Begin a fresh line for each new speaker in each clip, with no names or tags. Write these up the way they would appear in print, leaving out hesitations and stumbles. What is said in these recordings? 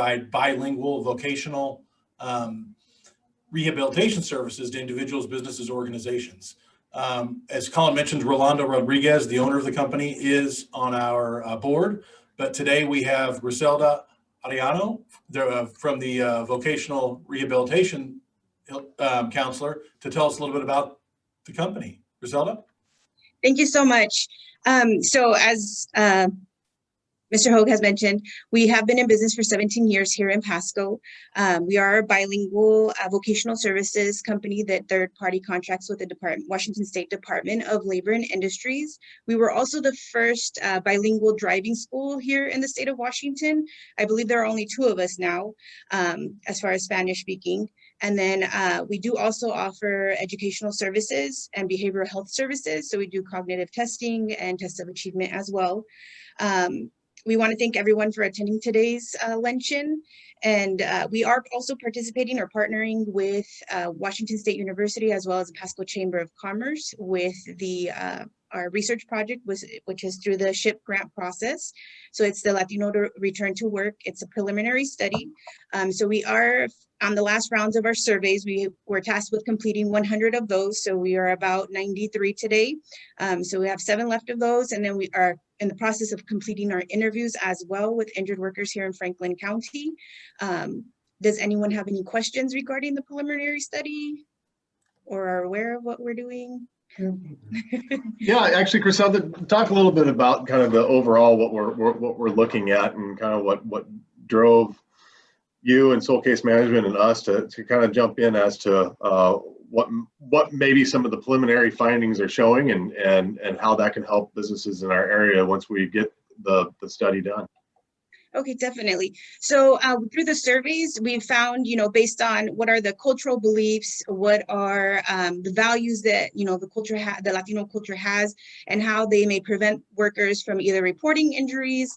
provide bilingual vocational rehabilitation services to individuals, businesses, organizations. As Colin mentioned, Rolando Rodriguez, the owner of the company, is on our board, but today we have Griselda Ariano from the vocational rehabilitation counselor to tell us a little bit about the company. Griselda?
Thank you so much. So as Mr. Hogue has mentioned, we have been in business for 17 years here in Pasco. We are a bilingual vocational services company that third-party contracts with the Washington State Department of Labor and Industries. We were also the first bilingual driving school here in the state of Washington. I believe there are only 2 of us now, as far as Spanish speaking. And then we do also offer educational services and behavioral health services. So we do cognitive testing and test of achievement as well. We want to thank everyone for attending today's luncheon. And we are also participating or partnering with Washington State University as well as the Pasco Chamber of Commerce with our research project, which is through the SHIP grant process. So it's the Latino to Return to Work. It's a preliminary study. So we are on the last rounds of our surveys. We were tasked with completing 100 of those. So we are about 93 today. So we have 7 left of those. And then we are in the process of completing our interviews as well with injured workers here in Franklin County. Does anyone have any questions regarding the preliminary study or are aware of what we're doing?
Yeah, actually, Griselda, talk a little bit about kind of the overall what we're looking at and kind of what drove you and Soul Case Management and us to kind of jump in as to what maybe some of the preliminary findings are showing and how that can help businesses in our area once we get the study done.
Okay, definitely. So through the surveys, we found, based on what are the cultural beliefs, what are the values that, the Latino culture has, and how they may prevent workers from either reporting injuries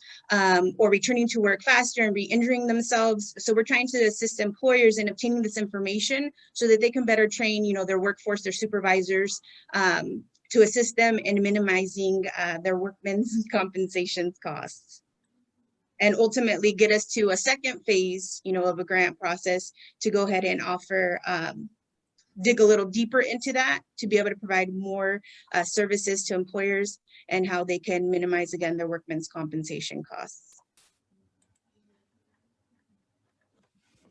or returning to work faster and re-injuring themselves. So we're trying to assist employers in obtaining this information so that they can better train, their workforce, their supervisors, to assist them in minimizing their workmen's compensation costs. And ultimately get us to a second phase, of a grant process to go ahead and offer, dig a little deeper into that to be able to provide more services to employers and how they can minimize, again, their workmen's compensation costs.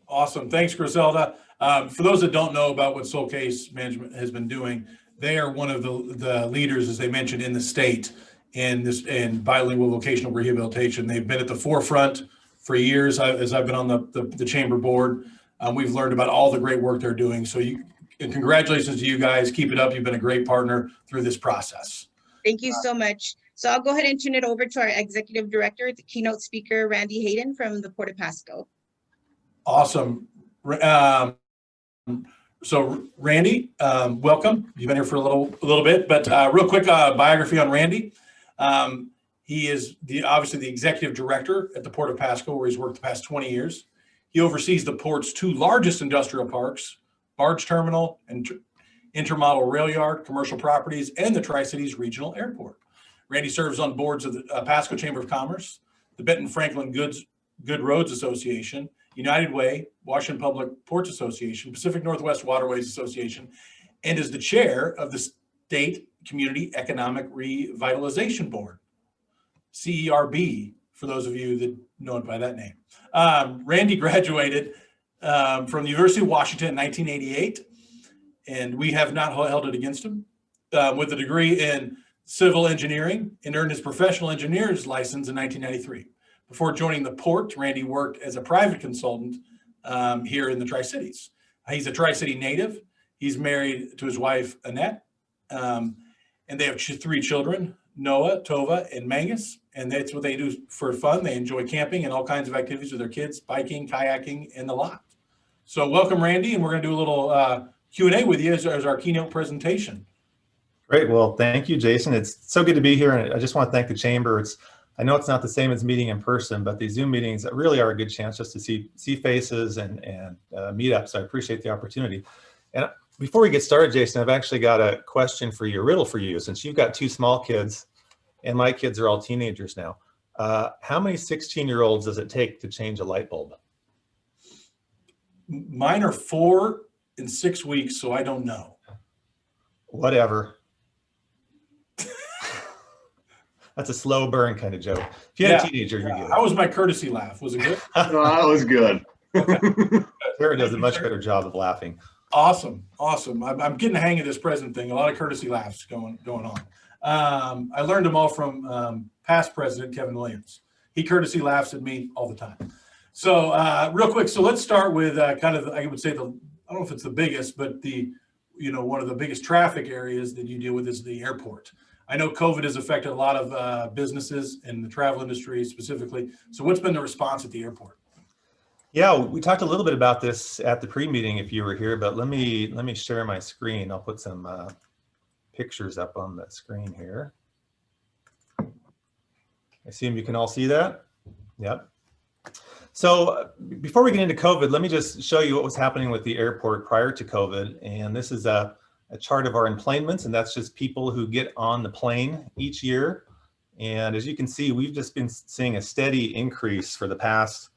Awesome. Thanks, Griselda. For those that don't know about what Soul Case Management has been doing, they are one of the leaders, as they mentioned, in the state in bilingual vocational rehabilitation. They've been at the forefront for years as I've been on the chamber board. We've learned about all the great work they're doing. So and congratulations to you guys. Keep it up. You've been a great partner through this process.
Thank you so much. So I'll go ahead and turn it over to our executive director, the keynote speaker, Randy Hayden from the Port of Pasco.
Awesome. So Randy, welcome. You've been here for a little bit, but real quick biography on Randy. He is obviously the executive director at the Port of Pasco, where he's worked the past 20 years. He oversees the port's 2 largest industrial parks, barge terminal and intermodal rail yard, commercial properties, and the Tri-Cities Regional Airport. Randy serves on boards of the Pasco Chamber of Commerce, the Benton Franklin Good Roads Association, United Way, Washington Public Ports Association, Pacific Northwest Waterways Association, and is the chair of the State Community Economic Revitalization Board, CERB, for those of you that know it by that name. Randy graduated from the University of Washington in 1988, and we have not held it against him, with a degree in civil engineering and earned his professional engineer's license in 1993. Before joining the port, Randy worked as a private consultant here in the Tri-Cities. He's a Tri-City native. He's married to his wife, Annette, and they have 3 children, Noah, Tova, and Mangus. And that's what they do for fun. They enjoy camping and all kinds of activities with their kids, biking, kayaking, and the lot. So welcome, Randy, and we're going to do a little Q&A with you as our keynote presentation.
Great. Well, thank you, Jason. It's so good to be here, and I just want to thank the Chamber. I know it's not the same as meeting in person, but these Zoom meetings really are a good chance just to see faces and meet up. So I appreciate the opportunity. And before we get started, Jason, I've actually got a question for you, a riddle for you, since you've got 2 small kids and my kids are all teenagers now. How many 16-year-olds does it take to change a light bulb?
Mine are 4 and 6 weeks, so I don't know.
Whatever. That's a slow burn kind of joke. If you had a teenager, you're good.
How was my courtesy laugh? Was it good?
No, that was good.
Sarah does a much better job of laughing.
Awesome. I'm getting the hang of this present thing. A lot of courtesy laughs going on. I learned them all from past president Kevin Williams. He courtesy laughs at me all the time. So real quick, so let's start with kind of, I would say I don't know if it's the biggest, but one of the biggest traffic areas that you deal with is the airport. I know COVID has affected a lot of businesses in the travel industry specifically. So what's been the response at the airport?
Yeah, we talked a little bit about this at the pre-meeting if you were here, but let me share my screen. I'll put some pictures up on the screen here. I assume you can all see that? Yep. So before we get into COVID, let me just show you what was happening with the airport prior to COVID. And this is a chart of our enplanements, and that's just people who get on the plane each year. And as you can see, we've just been seeing a steady increase for the past,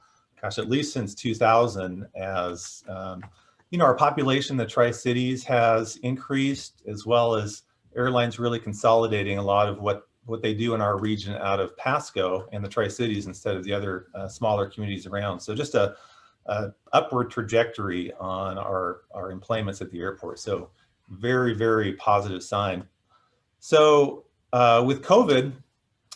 gosh, at least since 2000, as our population, the Tri-Cities, has increased, as well as airlines really consolidating a lot of what they do in our region out of Pasco and the Tri-Cities instead of the other smaller communities around. So just a upward trajectory on our enplanements at the airport. So very, very positive sign. So with COVID,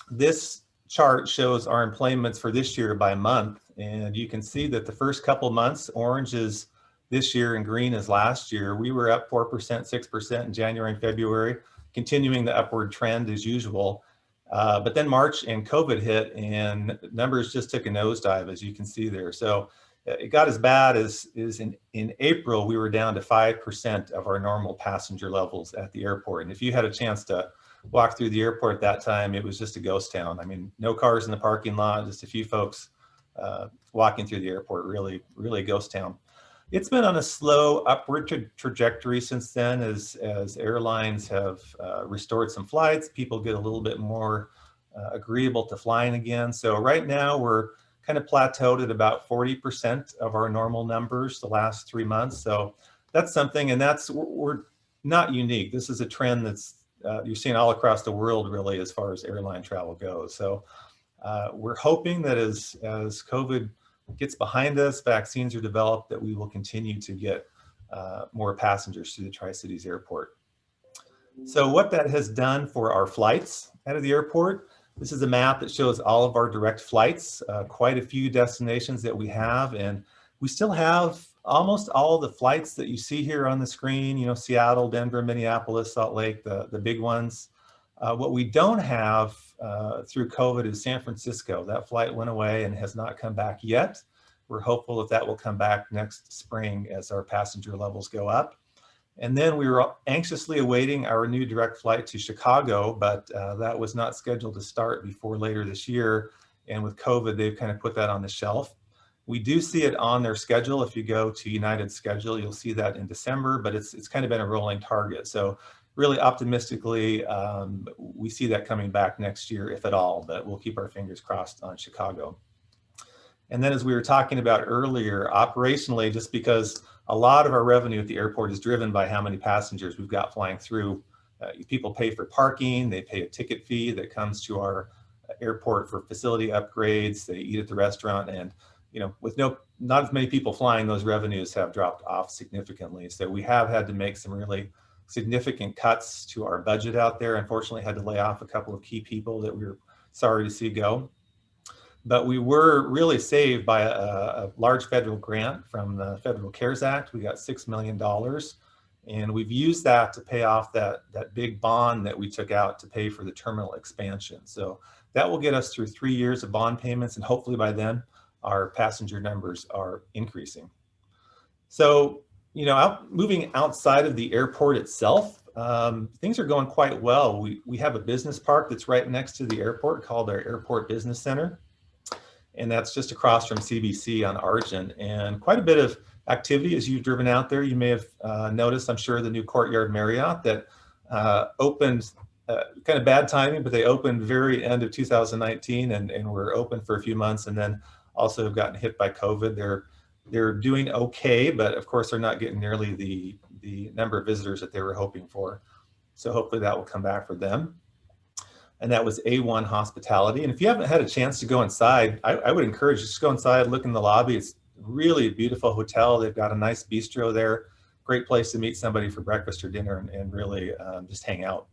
this chart shows our enplanements for this year by month. And you can see that the first couple months, orange is this year and green is last year. We were up 4%, 6% in January and February, continuing the upward trend as usual. But then March and COVID hit and numbers just took a nosedive, as you can see there. So it got as bad as in April, we were down to 5% of our normal passenger levels at the airport. And if you had a chance to walk through the airport at that time, it was just a ghost town. I mean, no cars in the parking lot, just a few folks walking through the airport, really a ghost town. It's been on a slow upward trajectory since then as airlines have restored some flights. People get a little bit more agreeable to flying again. So right now we're kind of plateaued at about 40% of our normal numbers the last 3 months. So that's something, and we're not unique. This is a trend that's you're seeing all across the world, really, as far as airline travel goes. So we're hoping that as COVID gets behind us, vaccines are developed, that we will continue to get more passengers through the Tri-Cities Airport. So what that has done for our flights out of the airport, this is a map that shows all of our direct flights, quite a few destinations that we have, and we still have almost all the flights that you see here on the screen, Seattle, Denver, Minneapolis, Salt Lake, the big ones. What we don't have through COVID is San Francisco. That flight went away and has not come back yet. We're hopeful that will come back next spring as our passenger levels go up. And then we were anxiously awaiting our new direct flight to Chicago, but that was not scheduled to start before later this year. And with COVID, they've kind of put that on the shelf. We do see it on their schedule. If you go to United's schedule, you'll see that in December, but it's kind of been a rolling target. So really optimistically, we see that coming back next year, if at all, but we'll keep our fingers crossed on Chicago. And then as we were talking about earlier, operationally, just because a lot of our revenue at the airport is driven by how many passengers we've got flying through. People pay for parking, they pay a ticket fee that comes to our airport for facility upgrades, they eat at the restaurant, and with not as many people flying, those revenues have dropped off significantly. So we have had to make some really significant cuts to our budget out there. Unfortunately, had to lay off a couple of key people that we were sorry to see go. But we were really saved by a large federal grant from the Federal CARES Act. We got $6 million, and we've used that to pay off that big bond that we took out to pay for the terminal expansion. So that will get us through 3 years of bond payments, and hopefully by then our passenger numbers are increasing. So, moving outside of the airport itself, things are going quite well. We have a business park that's right next to the airport called our Airport Business Center. And that's just across from CBC on Argent, and quite a bit of activity as you've driven out there. You may have noticed, I'm sure, the new Courtyard Marriott that opened, kind of bad timing, but they opened very end of 2019 and were open for a few months, and then also have gotten hit by COVID. They're They're doing okay, but of course they're not getting nearly the number of visitors that they were hoping for. So hopefully that will come back for them. And that was A1 Hospitality. And if you haven't had a chance to go inside, I would encourage you to just go inside, look in the lobby. It's really a beautiful hotel. They've got a nice bistro there. Great place to meet somebody for breakfast or dinner and really just hang out.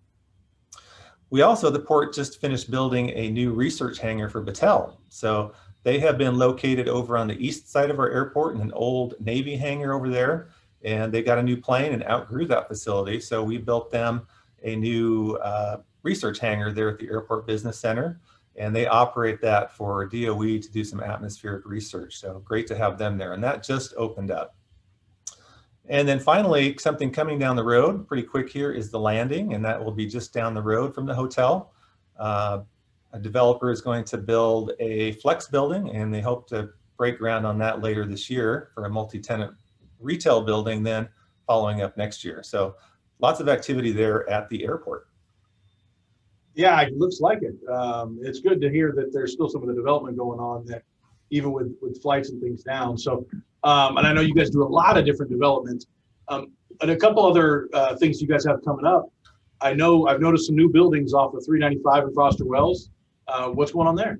We also, the port just finished building a new research hangar for Battelle. So they have been located over on the east side of our airport in an old Navy hangar over there. And they got a new plane and outgrew that facility. So we built them a new research hangar there at the Airport Business Center. And they operate that for DOE to do some atmospheric research. So great to have them there. And that just opened up. And then finally, something coming down the road pretty quick here is the landing, and that will be just down the road from the hotel. A developer is going to build a flex building, and they hope to break ground on that later this year for a multi-tenant retail building, then following up next year. So lots of activity there at the airport.
Yeah, it looks like it. It's good to hear that there's still some of the development going on, that even with flights and things down. So, and I know you guys do a lot of different developments. And a couple other things you guys have coming up. I know I've noticed some new buildings off of 395 in Foster Wells. What's going on there?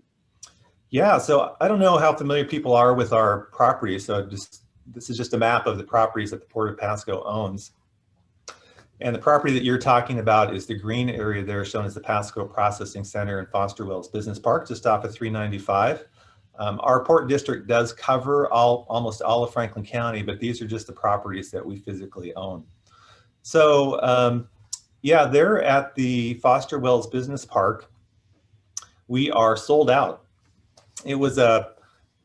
Yeah, so I don't know how familiar people are with our property. So this is just a map of the properties that the Port of Pasco owns. And the property that you're talking about is the green area there, shown as the Pasco Processing Center in Foster Wells Business Park, just off of 395. Our port district does cover almost all of Franklin County, but these are just the properties that we physically own. So yeah, they're at the Foster Wells Business Park. We are sold out. It was a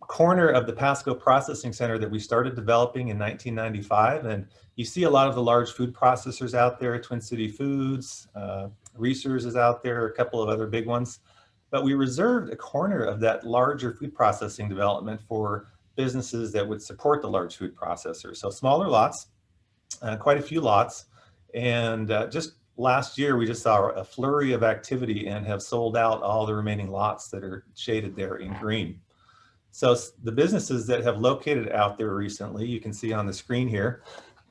corner of the Pasco Processing Center that we started developing in 1995. And you see a lot of the large food processors out there. Twin City Foods, Reese's is out there, a couple of other big ones. But we reserved a corner of that larger food processing development for businesses that would support the large food processors. So smaller lots, quite a few lots. And just last year, we just saw a flurry of activity and have sold out all the remaining lots that are shaded there in green. So the businesses that have located out there recently, you can see on the screen here,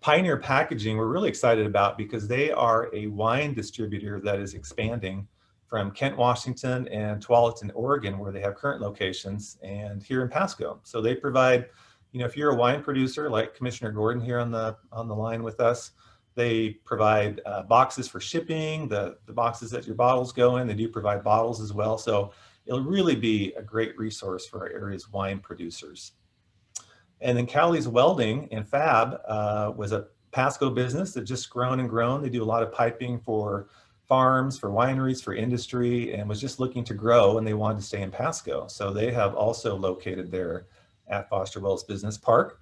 Pioneer Packaging, we're really excited about because they are a wine distributor that is expanding from Kent, Washington and Tualatin, Oregon, where they have current locations, and here in Pasco. So they provide, you know, if you're a wine producer like Commissioner Gordon here on the line with us, they provide boxes for shipping, the boxes that your bottles go in. They do provide bottles as well. So it'll really be a great resource for our area's wine producers. And then Cowley's Welding and Fab was a Pasco business that just grown and grown. They do a lot of piping for farms, for wineries, for industry, and was just looking to grow, and they wanted to stay in Pasco. So they have also located there at Foster Wells Business Park.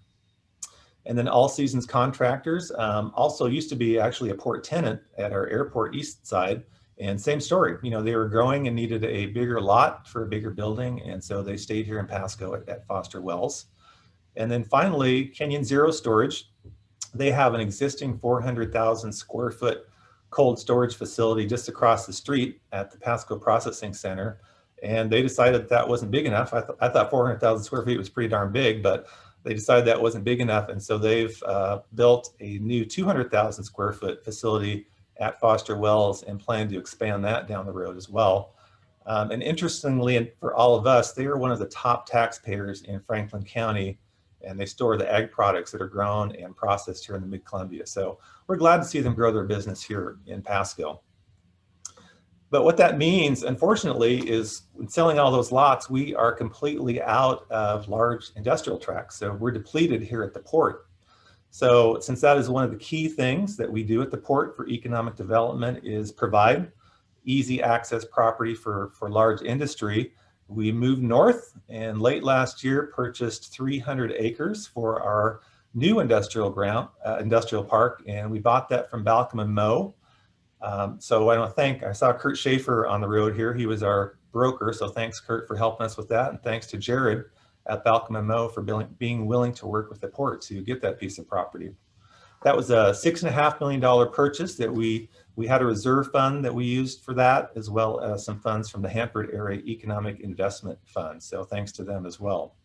And then All Seasons Contractors also used to be actually a port tenant at our airport east side. And same story, you know, they were growing and needed a bigger lot for a bigger building. And so they stayed here in Pasco at Foster Wells. And then finally, Kenyon Zero Storage. They have an existing 400,000 square foot cold storage facility just across the street at the Pasco Processing Center. And they decided that wasn't big enough. I thought 400,000 square feet was pretty darn big, but they decided that wasn't big enough. And so they've built a new 200,000 square foot facility at Foster Wells and plan to expand that down the road as well. And interestingly, and for all of us, they are one of the top taxpayers in Franklin County, and they store the ag products that are grown and processed here in the Mid-Columbia. So we're glad to see them grow their business here in Pasco. But what that means, unfortunately, is when selling all those lots, we are completely out of large industrial tracts. So we're depleted here at the port. So since that is one of the key things that we do at the port for economic development is provide easy access property for large industry, we moved north and late last year purchased 300 acres for our new industrial park, and we bought that from Balcom and Moe. So I want to thank, I saw Kurt Schaefer on the road here. He was our broker, so thanks Kurt for helping us with that, and thanks to Jared at Balcom and Moe for being willing to work with the port to get that piece of property. That was a $6.5 million purchase that we had a reserve fund that we used for that, as well as some funds from the Hanford Area Economic Investment Fund. So thanks to them as well.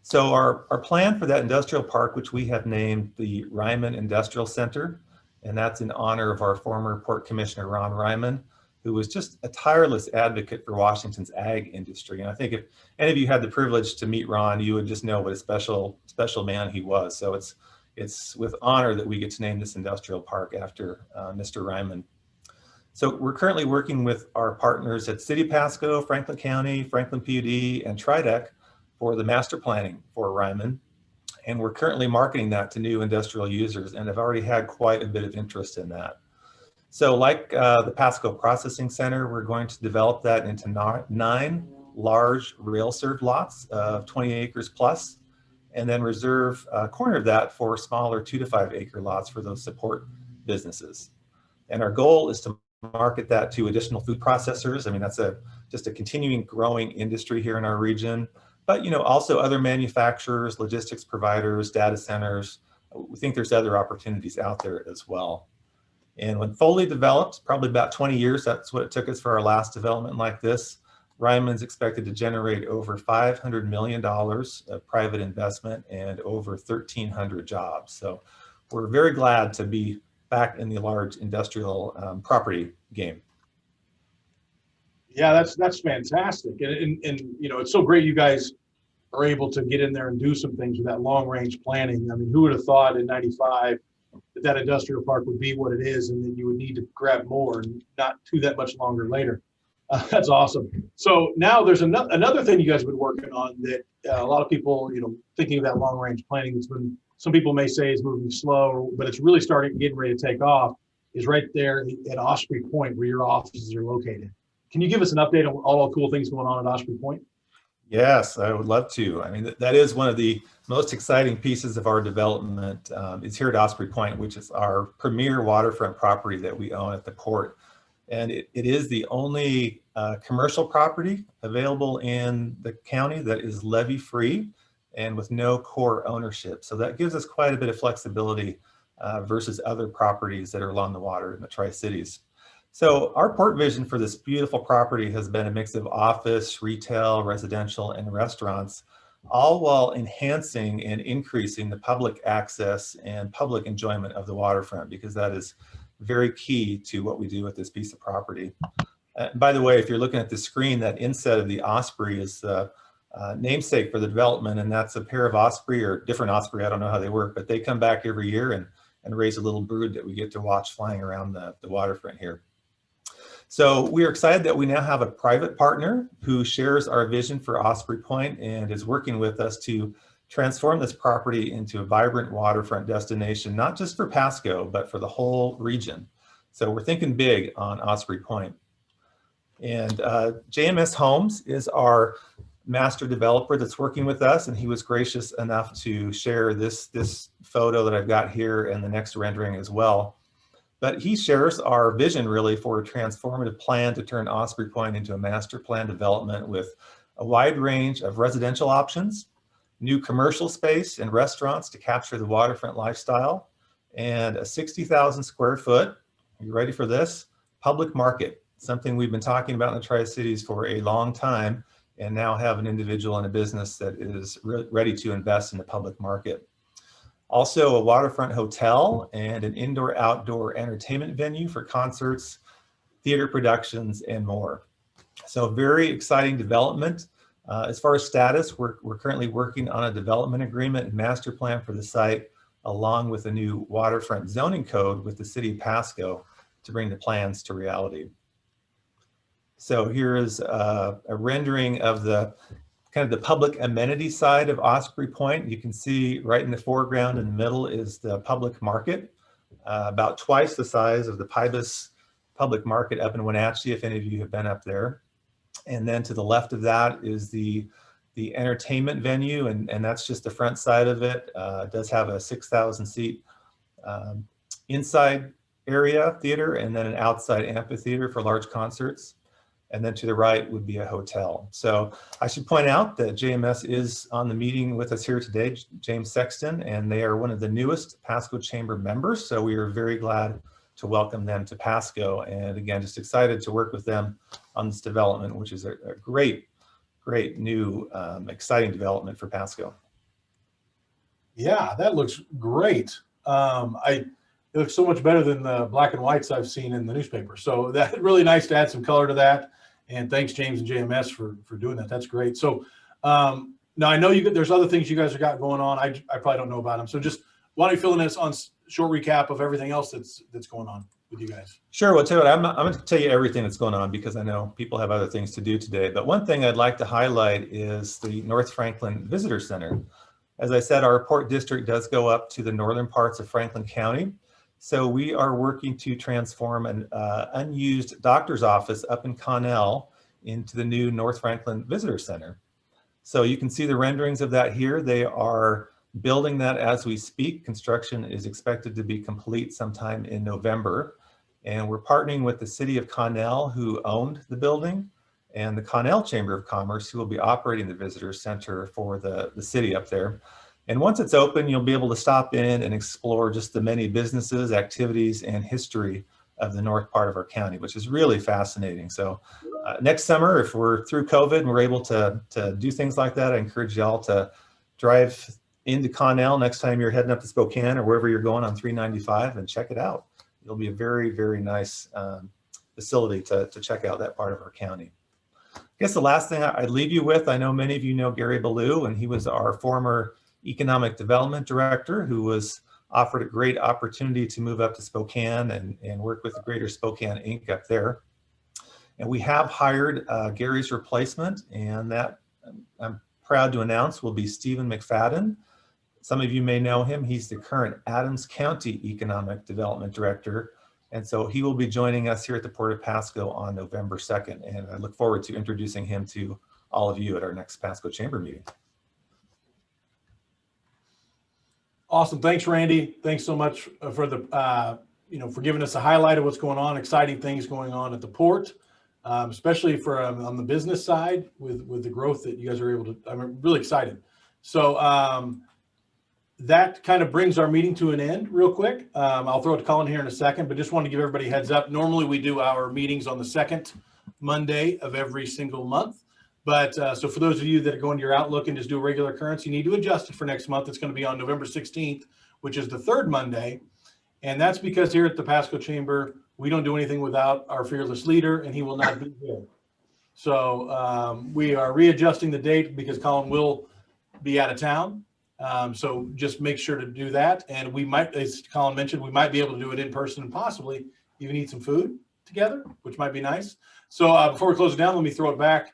So our plan for that industrial park, which we have named the Ryman Industrial Center, and that's in honor of our former Port Commissioner, Ron Ryman, who was just a tireless advocate for Washington's ag industry. And I think if any of you had the privilege to meet Ron, you would just know what a special man he was. So it's with honor that we get to name this industrial park after Mr. Ryman. So we're currently working with our partners at City of Pasco, Franklin County, Franklin PUD, and TriDec for the master planning for Ryman. And we're currently marketing that to new industrial users and have already had quite a bit of interest in that. So like the Pasco Processing Center, we're going to develop that into 9 large rail-served lots of 20 acres plus, and then reserve a corner of that for smaller 2 to 5 acre lots for those support businesses. And our goal is to market that to additional food processors. I mean, that's just a continuing growing industry here in our region, but also other manufacturers, logistics providers, data centers. We think there's other opportunities out there as well. And when fully developed, probably about 20 years, that's what it took us for our last development like this, Ryman's expected to generate over $500 million of private investment and over 1,300 jobs. So we're very glad to be back in the large industrial property game.
Yeah, that's fantastic. And it's so great you guys are able to get in there and do some things with that long range planning. I mean, who would have thought in 95 that industrial park would be what it is, and that you would need to grab more, and not too that much longer later. That's awesome. So now there's another thing you guys have been working on that a lot of people, thinking of that long range planning, it's been, some people may say is moving slow, but it's really getting ready to take off, is right there at Osprey Pointe where your offices are located. Can you give us an update on all the cool things going on at Osprey Pointe?
Yes, I would love to. I mean, that is one of the most exciting pieces of our development is here at Osprey Pointe, which is our premier waterfront property that we own at the port. And it is the only commercial property available in the county that is levy free and with no core ownership. So that gives us quite a bit of flexibility versus other properties that are along the water in the Tri-Cities. So our port vision for this beautiful property has been a mix of office, retail, residential, and restaurants, all while enhancing and increasing the public access and public enjoyment of the waterfront, because that is very key to what we do with this piece of property. By the way, if you're looking at the screen, that inset of the Osprey is the namesake for the development, and that's a pair of Osprey, or different Osprey, I don't know how they work, but they come back every year and raise a little brood that we get to watch flying around the waterfront here. So we are excited that we now have a private partner who shares our vision for Osprey Pointe and is working with us to transform this property into a vibrant waterfront destination, not just for Pasco, but for the whole region. So we're thinking big on Osprey Pointe. And JMS Homes is our master developer that's working with us, and he was gracious enough to share this photo that I've got here and the next rendering as well. But he shares our vision really for a transformative plan to turn Osprey Pointe into a master plan development with a wide range of residential options, new commercial space and restaurants to capture the waterfront lifestyle, and a 60,000 square foot, are you ready for this? Public market, something we've been talking about in the Tri-Cities for a long time, and now have an individual and a business that is ready to invest in the public market. Also a waterfront hotel and an indoor-outdoor entertainment venue for concerts, theater productions, and more. So very exciting development. As far as status, we're currently working on a development agreement and master plan for the site, along with a new waterfront zoning code with the City of Pasco to bring the plans to reality. So here is a rendering of the kind of the public amenity side of Osprey Pointe. You can see right in the foreground in the middle is the public market, about twice the size of the Pybus Public Market up in Wenatchee, if any of you have been up there. And then to the left of that is the entertainment venue, and that's just the front side of it. It does have a 6,000 seat inside area theater and then an outside amphitheater for large concerts. And then to the right would be a hotel. So I should point out that JMS is on the meeting with us here today, James Sexton, and they are one of the newest Pasco Chamber members. So we are very glad to welcome them to Pasco. And again, just excited to work with them on this development, which is a great new, exciting development for Pasco.
Yeah, that looks great. It looks so much better than the black and whites I've seen in the newspaper. So that really nice to add some color to that. And thanks, James and JMS, for doing that. That's great. So now I know there's other things you guys have got going on. I probably don't know about them. So just why don't you fill in us on short recap of everything else that's going on with you guys?
Sure. Well, tell you what, I'm going to tell you everything that's going on because I know people have other things to do today. But one thing I'd like to highlight is the North Franklin Visitor Center. As I said, our Port District does go up to the northern parts of Franklin County. So we are working to transform an unused doctor's office up in Connell into the new North Franklin Visitor Center. So you can see the renderings of that here. They are building that as we speak. Construction is expected to be complete sometime in November. And we're partnering with the city of Connell, who owned the building, and the Connell Chamber of Commerce, who will be operating the visitor center for the city up there. And once it's open, you'll be able to stop in and explore just the many businesses, activities, and history of the north part of our county, which is really fascinating. So next summer, if we're through COVID and we're able to do things like that, I encourage y'all to drive into Connell next time you're heading up to Spokane or wherever you're going on 395 and check it out. It'll be a very, very nice facility to check out that part of our county. I guess the last thing I'd leave you with, I know many of you know Gary Ballou, and he was our former economic development director who was offered a great opportunity to move up to Spokane and work with the Greater Spokane Inc. up there. And we have hired Gary's replacement, and that I'm proud to announce will be Stephen McFadden. Some of you may know him. He's the current Adams County Economic Development Director. And so he will be joining us here at the Port of Pasco on November 2nd. And I look forward to introducing him to all of you at our next Pasco Chamber meeting.
Awesome. Thanks, Randy. Thanks so much for the, for giving us a highlight of what's going on, exciting things going on at the port, especially for on the business side with the growth that you guys are able to. I'm really excited. So that kind of brings our meeting to an end real quick. I'll throw it to Colin here in a second, but just want to give everybody a heads up. Normally we do our meetings on the second Monday of every single month. But so for those of you that are going to your Outlook and just do a regular occurrence, you need to adjust it for next month. It's going to be on November 16th, which is the third Monday. And that's because here at the Pasco Chamber, we don't do anything without our fearless leader, and he will not be here. So we are readjusting the date because Colin will be out of town. So just make sure to do that. And we might, as Colin mentioned, we might be able to do it in person and possibly even eat some food together, which might be nice. So before we close it down, let me throw it back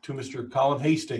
to Mr. Colin Hastings.